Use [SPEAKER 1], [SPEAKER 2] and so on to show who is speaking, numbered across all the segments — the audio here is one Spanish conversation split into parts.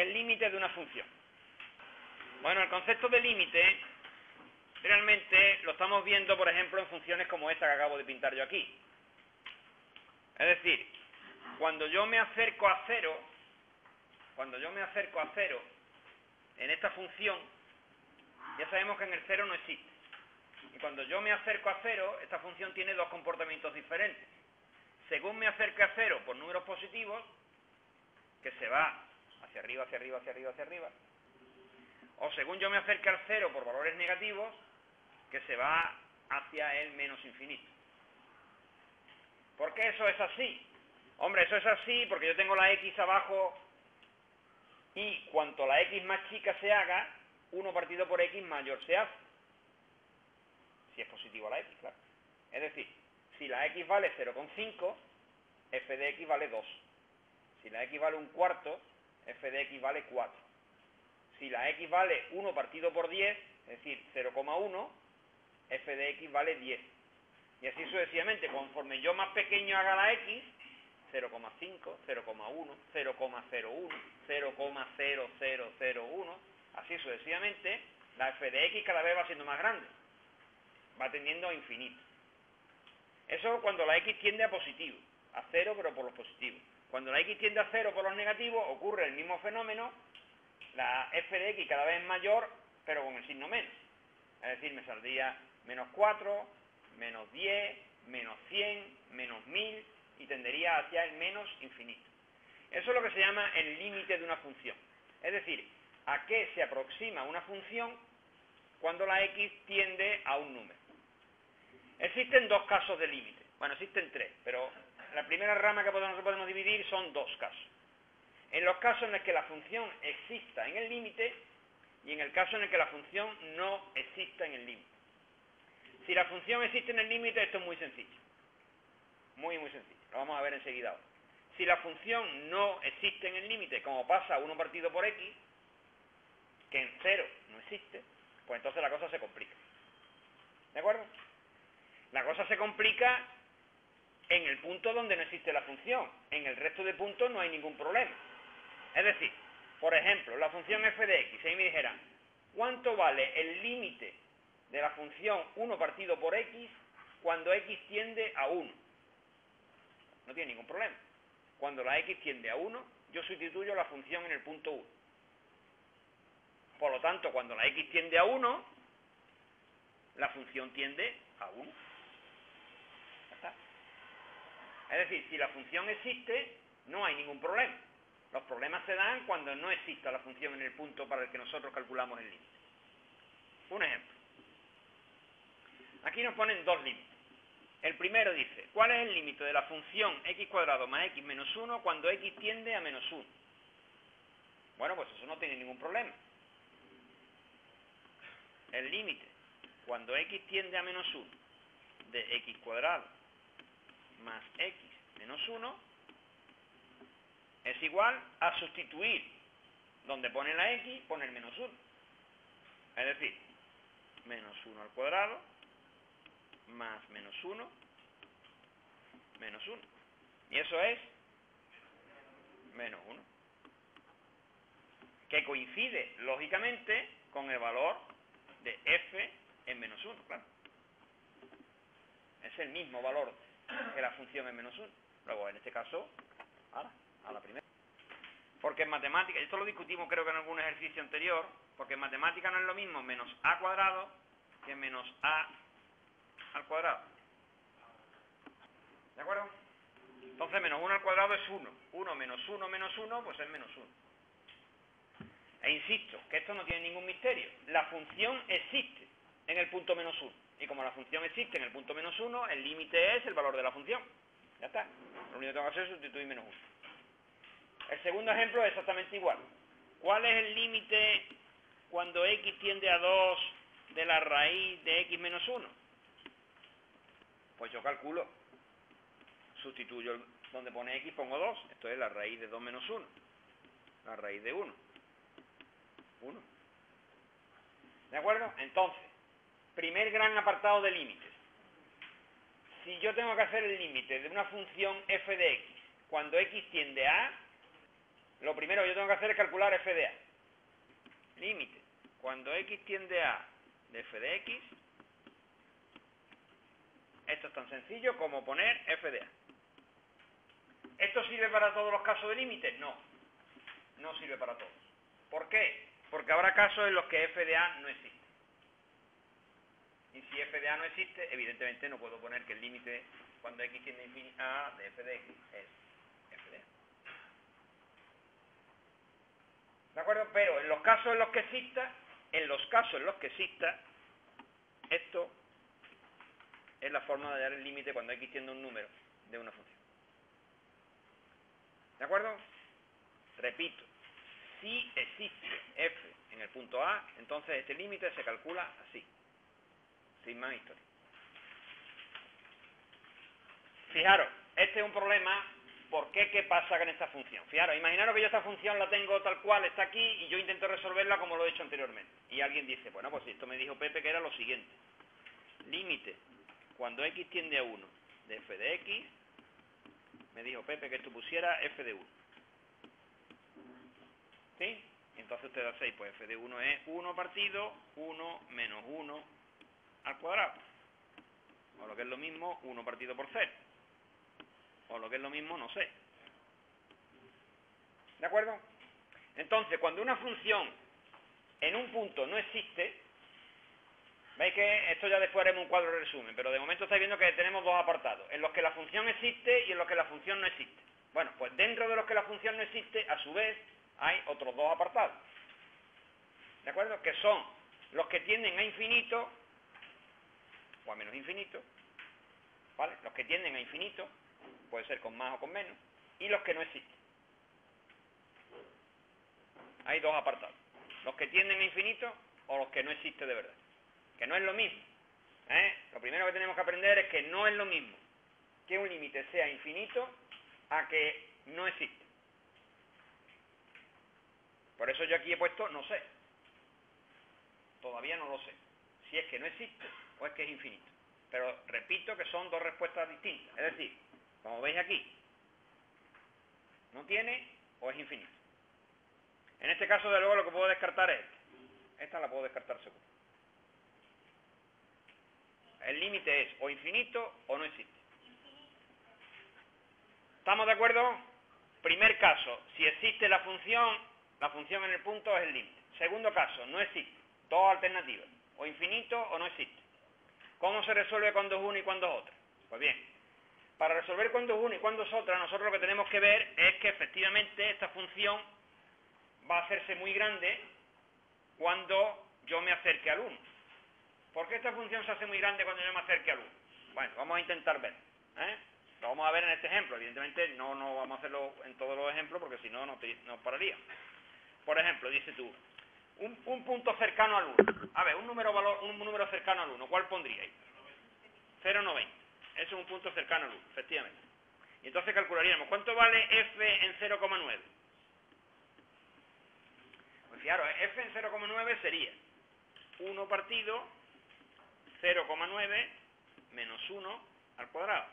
[SPEAKER 1] el límite de una función. Bueno, el concepto de límite realmente lo estamos viendo, por ejemplo, en funciones como esta que acabo de pintar yo aquí. Es decir, cuando yo me acerco a cero, en esta función, ya sabemos que en el cero no existe. Y cuando yo me acerco a cero, esta función tiene dos comportamientos diferentes. Según me acerque a cero por números positivos, que se va hacia arriba, hacia arriba, hacia arriba, hacia arriba, o según yo me acerque al cero por valores negativos, que se va hacia el menos infinito. ¿Por qué eso es así? Hombre, eso es así porque yo tengo la x abajo y cuanto la x más chica se haga, 1 partido por x mayor se hace. Si es positivo a la x, claro. Es decir, si la x vale 0,5, f de x vale 2. Si la x vale un cuarto, f de x vale 4. Si la x vale 1 partido por 10, es decir, 0,1, f de x vale 10. Y así sucesivamente, conforme yo más pequeño haga la x, 0,5, 0,1, 0,01, 0,0001, así sucesivamente, la f de x cada vez va siendo más grande, va tendiendo a infinito. Eso cuando la x tiende a positivo, a 0 pero por los positivos. Cuando la x tiende a 0 por los negativos, ocurre el mismo fenómeno, la f de x cada vez es mayor, pero con el signo menos. Es decir, me saldría menos 4, menos 10, menos 100, menos 1000, y tendería hacia el menos infinito. Eso es lo que se llama el límite de una función. Es decir, a qué se aproxima una función cuando la x tiende a un número. Existen dos casos de límite. Bueno, existen tres, pero la primera rama que podemos dividir son dos casos. En los casos en los que la función exista en el límite y en el caso en el que la función no exista en el límite. Si la función existe en el límite, esto es muy sencillo. Muy, muy sencillo. Lo vamos a ver enseguida ahora. Si la función no existe en el límite, como pasa 1 partido por x, que en 0 no existe, pues entonces la cosa se complica. ¿De acuerdo? La cosa se complica en el punto donde no existe la función. En el resto de puntos no hay ningún problema. Es decir, por ejemplo, la función f de x, si ahí me dijera, ¿cuánto vale el límite de la función 1 partido por x cuando x tiende a 1? No tiene ningún problema. Cuando la x tiende a 1, yo sustituyo la función en el punto 1. Por lo tanto, cuando la x tiende a 1, la función tiende a 1. Ya está. Es decir, si la función existe, no hay ningún problema. Los problemas se dan cuando no exista la función en el punto para el que nosotros calculamos el límite. Un ejemplo. Aquí nos ponen dos límites. El primero dice, ¿cuál es el límite de la función x cuadrado más x menos 1 cuando x tiende a menos 1? Bueno, pues eso no tiene ningún problema. El límite cuando x tiende a menos 1 de x cuadrado más x menos 1 es igual a sustituir donde pone la x, poner menos 1. Es decir, menos 1 al cuadrado más menos 1, menos 1. Y eso es menos 1. Que coincide, lógicamente, con el valor de f en menos 1, claro. Es el mismo valor que la función en menos 1. Luego, en este caso, a la primera. Porque en matemática, esto lo discutimos creo que en algún ejercicio anterior, porque en matemática no es lo mismo menos a cuadrado que menos a al cuadrado. ¿De acuerdo? Entonces menos 1 al cuadrado es 1. 1 menos 1 menos 1, pues es menos 1. E insisto, que esto no tiene ningún misterio. La función existe en el punto menos 1. Y como la función existe en el punto menos 1, el límite es el valor de la función. Ya está. Lo único que tengo que hacer es sustituir menos 1. El segundo ejemplo es exactamente igual. ¿Cuál es el límite cuando x tiende a 2 de la raíz de x menos 1? Pues yo calculo, sustituyo donde pone x, pongo 2. Esto es la raíz de 2 menos 1. La raíz de 1. 1. ¿De acuerdo? Entonces, primer gran apartado de límites. Si yo tengo que hacer el límite de una función f de x cuando x tiende a A, lo primero que yo tengo que hacer es calcular f de a. Límite. Cuando x tiende a de f de x, esto es tan sencillo como poner f de a. ¿Esto sirve para todos los casos de límite? No, no sirve para todos. ¿Por qué? Porque habrá casos en los que f de a no existe. Y si f de a no existe, evidentemente no puedo poner que el límite cuando x tiende a de f de x es f de a. ¿De acuerdo? Pero en los casos en los que exista, esto es la forma de hallar el límite cuando x tiende a un número de una función. ¿De acuerdo? Repito, si existe f en el punto A, entonces este límite se calcula así, sin más historia. Fijaros, este es un problema. ¿Por qué? ¿Qué pasa con esta función? Fijaros, imaginaros que yo esta función la tengo tal cual, está aquí, y yo intento resolverla como lo he hecho anteriormente. Y alguien dice, bueno, pues esto me dijo Pepe que era lo siguiente. Límite, cuando x tiende a 1 de f de x, me dijo Pepe que esto pusiera f de 1. ¿Sí? Entonces ustedes hacéis, pues f de 1 es 1 partido 1 menos 1 al cuadrado. O lo que es lo mismo, 1 partido por 0. O lo que es lo mismo, no sé. ¿De acuerdo? Entonces, cuando una función en un punto no existe, veis que esto ya después haremos un cuadro de resumen, pero de momento estáis viendo que tenemos dos apartados, en los que la función existe y en los que la función no existe. Bueno, pues dentro de los que la función no existe, a su vez, hay otros dos apartados. ¿De acuerdo? Que son los que tienden a infinito, o a menos infinito, ¿vale? Los que tienden a infinito, puede ser con más o con menos, y los que no existen. Hay dos apartados. Los que tienden a infinito o los que no existen de verdad. Que no es lo mismo. Lo primero que tenemos que aprender es que no es lo mismo que un límite sea infinito a que no existe. Por eso yo aquí he puesto no sé. Todavía no lo sé. Si es que no existe o es que es infinito. Pero repito que son dos respuestas distintas. Es decir, como veis aquí, no tiene o es infinito. En este caso, de luego, lo que puedo descartar es esta. Esta la puedo descartar seguro. El límite es o infinito o no existe. ¿Estamos de acuerdo? Primer caso, si existe la función en el punto es el límite. Segundo caso, no existe. Dos alternativas, o infinito o no existe. ¿Cómo se resuelve cuando es una y cuando es otra? Pues bien, para resolver cuando es una y cuando es otra, nosotros lo que tenemos que ver es que efectivamente esta función va a hacerse muy grande cuando yo me acerque al 1. ¿Por qué esta función se hace muy grande cuando yo me acerque al 1? Bueno, vamos a intentar ver. Lo vamos a ver en este ejemplo. Evidentemente no vamos a hacerlo en todos los ejemplos porque si no, nos pararía. Por ejemplo, dice tú, un punto cercano al 1. A ver, un número cercano al 1. ¿Cuál pondríais? 0,90. Eso es un punto cercano al 1, efectivamente. Y entonces calcularíamos, ¿cuánto vale f en 0,9? Pues fijaros, f en 0,9 sería 1 partido 0,9 menos 1 al cuadrado.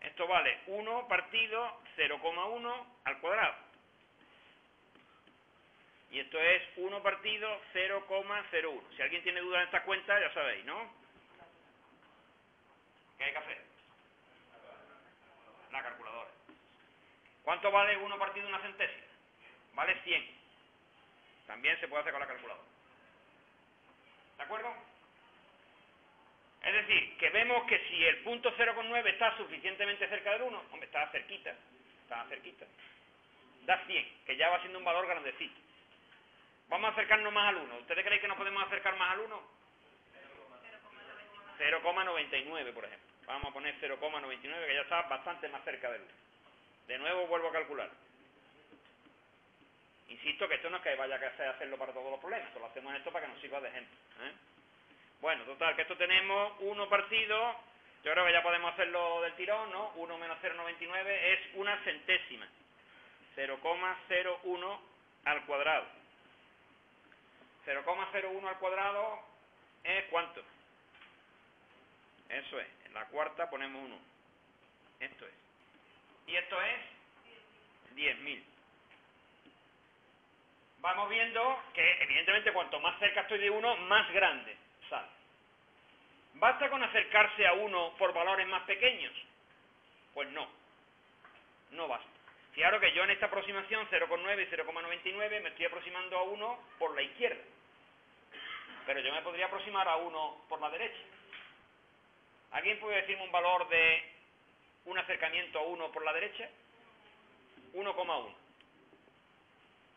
[SPEAKER 1] Esto vale 1 partido 0,1 al cuadrado. Y esto es 1 partido 0,01. Si alguien tiene dudas en esta cuenta, ya sabéis, ¿no? ¿Qué hay que hacer? La calculadora. ¿Cuánto vale 1 partido una centésima? Vale 100. También se puede hacer con la calculadora. ¿De acuerdo? Es decir, que vemos que si el punto 0,9 está suficientemente cerca del 1, hombre, estaba cerquita, da 100, que ya va siendo un valor grandecito. Vamos a acercarnos más al 1. ¿Ustedes creen que nos podemos acercar más al 1? 0,99, por ejemplo. Vamos a poner 0,99, que ya está bastante más cerca del 1. De nuevo vuelvo a calcular. Insisto que esto no es que vaya a hacerlo para todos los problemas, solo hacemos esto para que nos sirva de ejemplo. Bueno, total, que esto tenemos 1 partido, yo creo que ya podemos hacerlo del tirón, ¿no? 1 menos 0,99 es una centésima. 0,01 al cuadrado. 0,01 al cuadrado es ¿cuánto? Eso es, en la cuarta ponemos un 1. Esto es. ¿Y esto es? 10.000. Vamos viendo que, evidentemente, cuanto más cerca estoy de 1, más grande sale. ¿Basta con acercarse a 1 por valores más pequeños? Pues no, no basta. Fijaros que yo en esta aproximación 0,9 y 0,99 me estoy aproximando a 1 por la izquierda, pero yo me podría aproximar a 1 por la derecha. ¿Alguien puede decirme un valor de un acercamiento a 1 por la derecha? 1,1.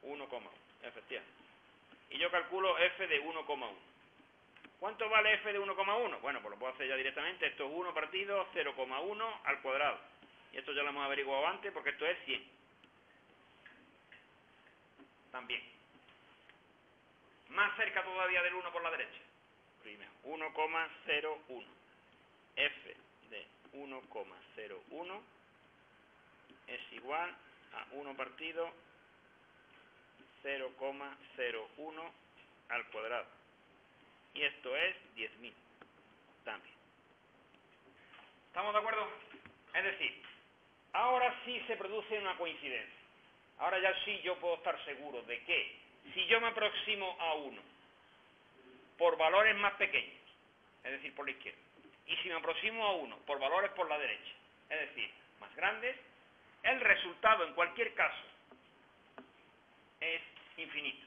[SPEAKER 1] 1,1, efectivamente. Y yo calculo f de 1,1. ¿Cuánto vale f de 1,1? Bueno, pues lo puedo hacer ya directamente. Esto es 1 partido 0,1 al cuadrado. Y esto ya lo hemos averiguado antes porque esto es 100. También. Más cerca todavía del 1 por la derecha. Primero, 1,01. F de 1,01 es igual a 1 partido 0,01 al cuadrado. Y esto es 10.000 también. ¿Estamos de acuerdo? Es decir, ahora sí se produce una coincidencia. Ahora ya sí yo puedo estar seguro de que si yo me aproximo a 1 por valores más pequeños, es decir, por la izquierda, y si me aproximo a 1 por valores por la derecha, es decir, más grandes, el resultado en cualquier caso es infinito.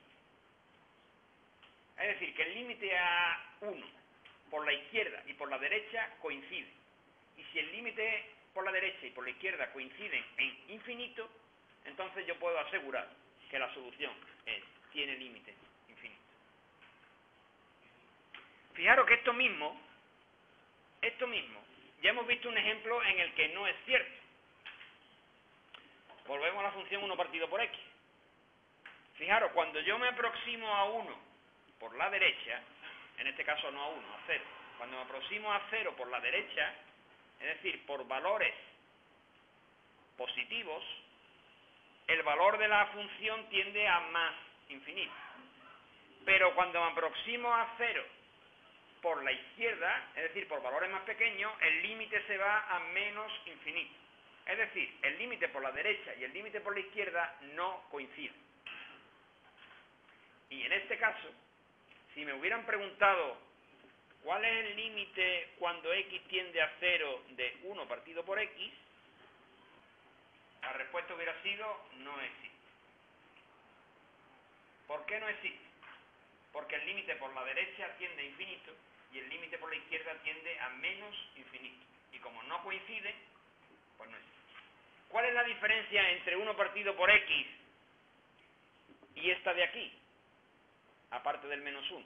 [SPEAKER 1] Es decir, que el límite a 1 por la izquierda y por la derecha coincide. Y si el límite por la derecha y por la izquierda coinciden en infinito, entonces yo puedo asegurar que la solución tiene límite infinito. Fijaros que esto mismo, ya hemos visto un ejemplo en el que no es cierto. Volvemos a la función 1 partido por x. Fijaros, cuando yo me aproximo a 1 por la derecha, en este caso no a 1, a 0. Cuando me aproximo a 0 por la derecha, es decir, por valores positivos, el valor de la función tiende a más infinito. Pero cuando me aproximo a 0 por la izquierda, es decir, por valores más pequeños, el límite se va a menos infinito. Es decir, el límite por la derecha y el límite por la izquierda no coinciden. Y en este caso, si me hubieran preguntado cuál es el límite cuando x tiende a 0 de 1 partido por x, la respuesta hubiera sido no existe. ¿Por qué no existe? Porque el límite por la derecha tiende a infinito y el límite por la izquierda tiende a menos infinito. Y como no coinciden, pues no existe. ¿Cuál es la diferencia entre 1 partido por x y esta de aquí? Aparte del menos 1.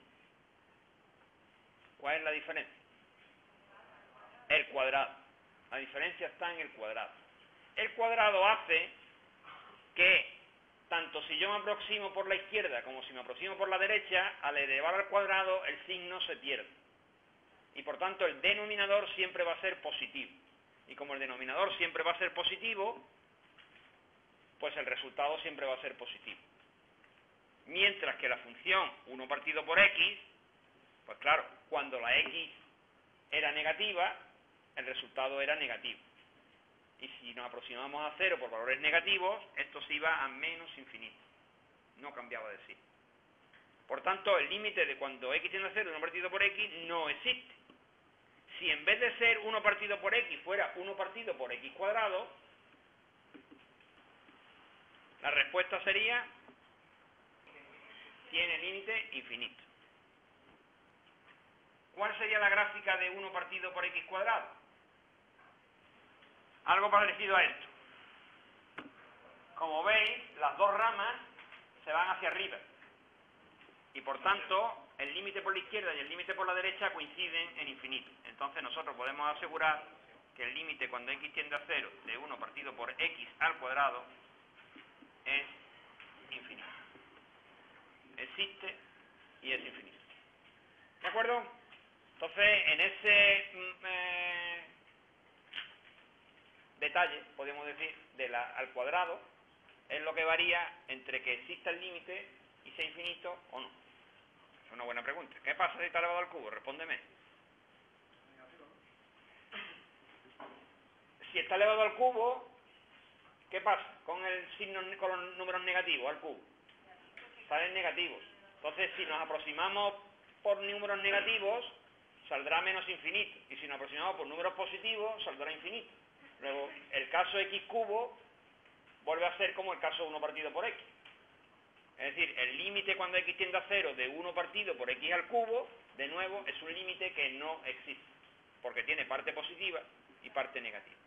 [SPEAKER 1] ¿Cuál es la diferencia? El cuadrado. La diferencia está en el cuadrado. El cuadrado hace que, tanto si yo me aproximo por la izquierda como si me aproximo por la derecha, al elevar al cuadrado el signo se pierde. Y por tanto el denominador siempre va a ser positivo. Y como el denominador siempre va a ser positivo, pues el resultado siempre va a ser positivo. Mientras que la función 1 partido por x, pues claro, cuando la x era negativa, el resultado era negativo. Y si nos aproximamos a 0 por valores negativos, esto se iba a menos infinito. No cambiaba de signo. Por tanto, el límite de cuando x tiende a 0 de 1 partido por x no existe. Si en vez de ser 1 partido por x fuera 1 partido por x cuadrado, la respuesta sería tiene límite infinito. ¿Cuál sería la gráfica de 1 partido por x cuadrado? Algo parecido a esto. Como veis, las dos ramas se van hacia arriba. Y por tanto, el límite por la izquierda y el límite por la derecha coinciden en infinito. Entonces nosotros podemos asegurar que el límite cuando x tiende a 0 de 1 partido por x al cuadrado es infinito. Existe y es infinito. ¿De acuerdo? Entonces, en ese detalle, podemos decir, al cuadrado, es lo que varía entre que exista el límite y sea infinito o no. Es una buena pregunta. ¿Qué pasa si está elevado al cubo? Respóndeme. Si está elevado al cubo, ¿Qué pasa con el signo, con los números negativos al cubo? Salen negativos. Entonces, si nos aproximamos por números negativos, saldrá menos infinito. Y si nos aproximamos por números positivos, saldrá infinito. Luego, el caso x cubo vuelve a ser como el caso 1 partido por x. Es decir, el límite cuando x tiende a 0 de 1 partido por x al cubo, de nuevo, es un límite que no existe, porque tiene parte positiva y parte negativa.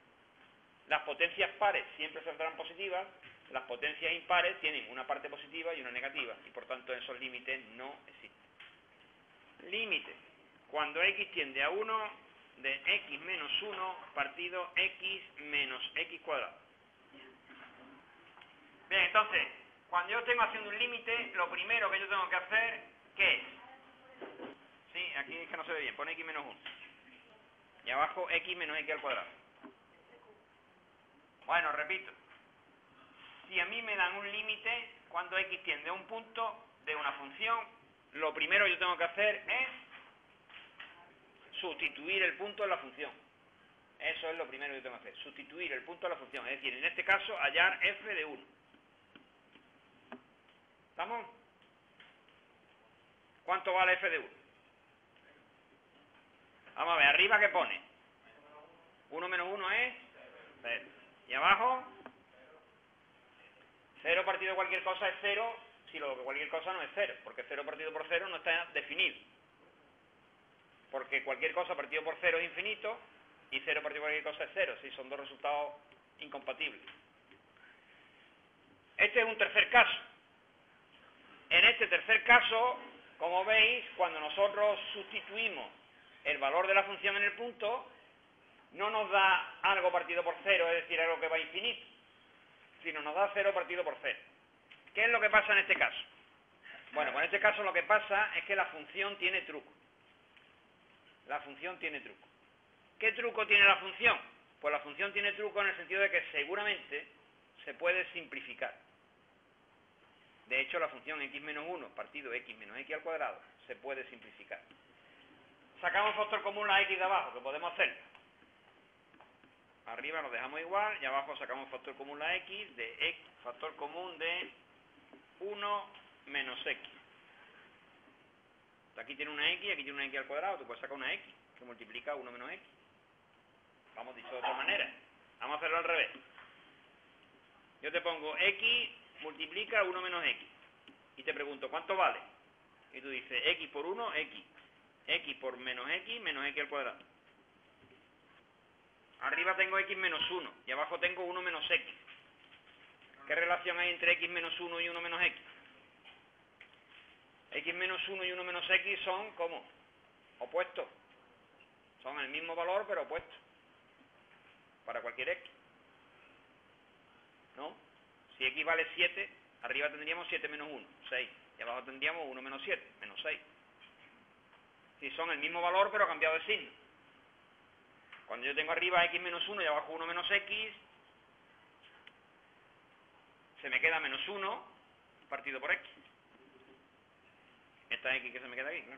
[SPEAKER 1] Las potencias pares siempre saldrán positivas, las potencias impares tienen una parte positiva y una negativa, y por tanto esos límites no existen. Límite, cuando x tiende a 1 de x menos 1 partido x menos x cuadrado. Bien, entonces, cuando yo tengo haciendo un límite, lo primero que yo tengo que hacer, ¿qué es? Sí, aquí es que no se ve bien, pone x menos 1. Y abajo x menos x al cuadrado. Bueno, repito. Si a mí me dan un límite, cuando x tiende a un punto de una función, lo primero que yo tengo que hacer es sustituir el punto en la función. Eso es lo primero que yo tengo que hacer, sustituir el punto en la función. Es decir, en este caso, hallar f de 1. ¿Estamos? ¿Cuánto vale f de 1? Vamos a ver, arriba ¿qué pone? 1 menos 1 es 0. Y abajo, 0 partido de cualquier cosa es 0, si lo que cualquier cosa no es 0, porque 0 partido por 0 no está definido. Porque cualquier cosa partido por 0 es infinito, y 0 partido por cualquier cosa es 0, si son dos resultados incompatibles. Este es un tercer caso. En este tercer caso, como veis, cuando nosotros sustituimos el valor de la función en el punto, no nos da algo partido por 0, es decir, algo que va a infinito, sino nos da 0 partido por 0. ¿Qué es lo que pasa en este caso? Bueno, pues en este caso lo que pasa es que la función tiene truco. La función tiene truco. ¿Qué truco tiene la función? Pues la función tiene truco en el sentido de que seguramente se puede simplificar. De hecho, la función x menos 1 partido x menos x al cuadrado se puede simplificar. Sacamos factor común la x de abajo, que podemos hacerlo. Arriba lo dejamos igual y abajo sacamos factor común la x de x, factor común de 1 menos x. Aquí tiene una x, aquí tiene una x al cuadrado, tú puedes sacar una x que multiplica 1 menos x. Vamos dicho de otra manera. Vamos a hacerlo al revés. Yo te pongo x multiplica 1 menos x. Y te pregunto, ¿cuánto vale? Y tú dices, x por 1, x. X por menos x al cuadrado. Arriba tengo x menos 1 y abajo tengo 1 menos x. ¿Qué relación hay entre x menos 1 y 1 menos x? X menos 1 y 1 menos x son, ¿cómo? Opuestos. Son el mismo valor, pero opuestos. Para cualquier x. ¿No? Si x vale 7, arriba tendríamos 7 menos 1, 6. Y abajo tendríamos 1 menos 7, menos 6. Si son el mismo valor, pero cambiado de signo. Cuando yo tengo arriba x menos 1 y abajo 1 menos x, se me queda menos 1 partido por x. Esta x que se me queda aquí, ¿no?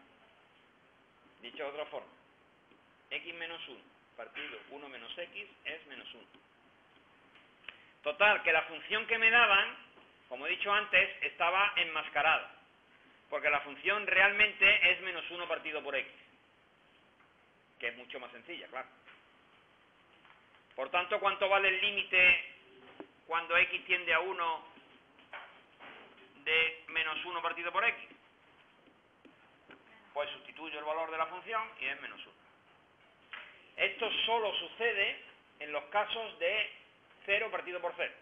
[SPEAKER 1] Dicho de otra forma, x menos 1 partido 1 menos x es menos 1. Total, que la función que me daban, como he dicho antes, estaba enmascarada. Porque la función realmente es menos 1 partido por x. Que es mucho más sencilla, claro. Por tanto, ¿cuánto vale el límite cuando x tiende a 1 de menos 1 partido por x? Pues sustituyo el valor de la función y es menos 1. Esto solo sucede en los casos de 0 partido por 0.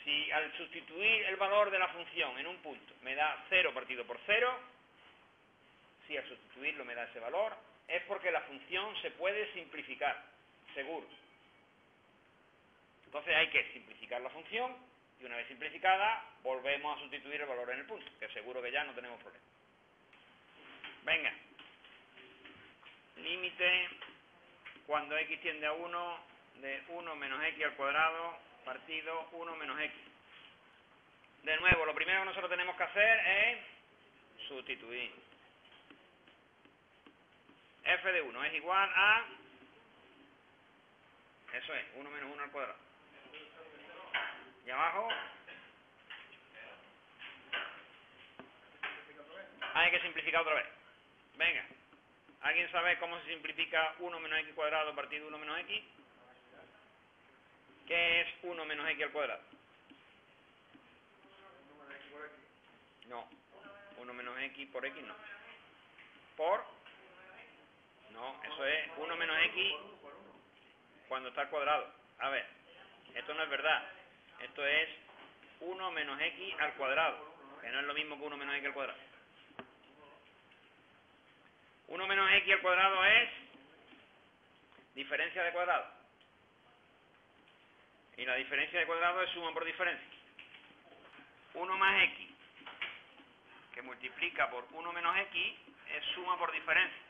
[SPEAKER 1] Si al sustituir el valor de la función en un punto me da 0 partido por 0, si al sustituirlo me da ese valor, es porque la función se puede simplificar, seguro. Entonces hay que simplificar la función y una vez simplificada volvemos a sustituir el valor en el punto, que seguro que ya no tenemos problema. Venga. Límite cuando x tiende a 1 de 1 menos x al cuadrado partido 1 menos x. De nuevo, lo primero que nosotros tenemos que hacer es sustituir. F de 1 es igual a... Eso es, 1 menos 1 al cuadrado. Y abajo hay que simplificar otra vez. Venga. ¿Alguien sabe cómo se simplifica 1 menos x cuadrado partido de 1 menos x? ¿Qué es 1 menos x al cuadrado? No. 1 menos x por x no. ¿Por? No, eso es 1 menos x cuando está al cuadrado. A ver, esto no es verdad. Esto es 1 menos x al cuadrado, que no es lo mismo que 1 menos x al cuadrado. 1 menos x al cuadrado es diferencia de cuadrado. Y la diferencia de cuadrado es suma por diferencia. 1 más x, que multiplica por 1 menos x, es suma por diferencia.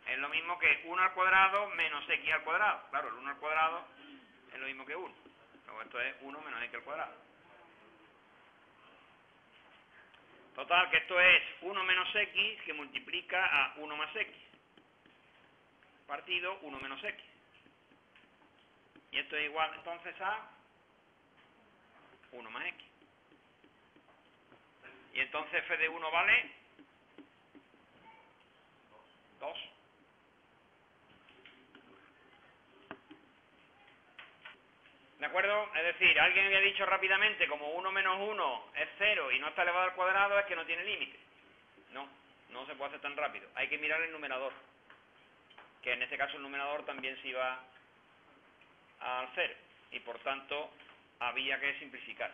[SPEAKER 1] Es lo mismo que 1 al cuadrado menos x al cuadrado. Claro, el 1 al cuadrado es lo mismo que 1. Luego esto es 1 menos x al cuadrado. Total, que esto es 1 menos x que multiplica a 1 más x. Partido 1 menos x. Y esto es igual entonces a 1 más x. Y entonces f de 1 vale 2. ¿De acuerdo? Es decir, alguien había dicho rápidamente, como 1 menos 1 es 0 y no está elevado al cuadrado, es que no tiene límite. No, no se puede hacer tan rápido. Hay que mirar el numerador. Que en este caso el numerador también se iba al 0. Y por tanto, había que simplificar.